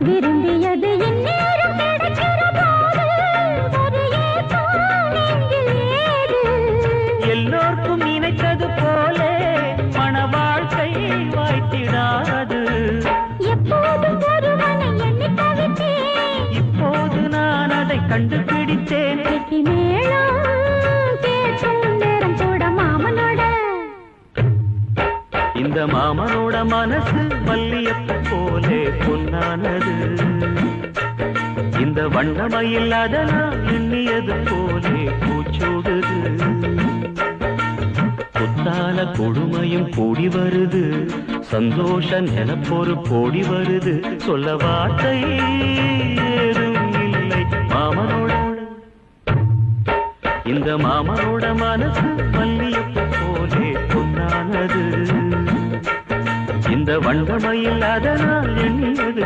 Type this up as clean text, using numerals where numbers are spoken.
விரும்பியது இந்நேரம் கிடைக்கிற போது ஒரு ஏக்கம் நெஞ்சில் ஏது? எல்லோர்க்கும் நினைத்தது போலே மன வாழ்க்கை வாய்த்திடாது. எப்போதும் ஒருவனை எண்ணி தவித்தேன், இப்போது நான் அதை கண்டுபிடித்தேன். கெட்டி மேளம் கேட்கும் நேரம் கூட மாமனோட. இந்த மாமனோட மனசு மல்லியப்பு போலே பொன்னானது. இந்த வண்ணமயில் அதனால் எண்ணியது போலே பூச்சோடுது. குத்தால கொடுமையும் கூடி வருது, சந்தோஷ நிலப்பொரு கோடி வருது. சொல்ல வார்த்தை ஏதும் இல்லை மாமனோட. இந்த மாமனோட மனசு மல்லியப்பு போலே பொன்னானது. இந்த வண்ணமயில் அதனால் எண்ணியது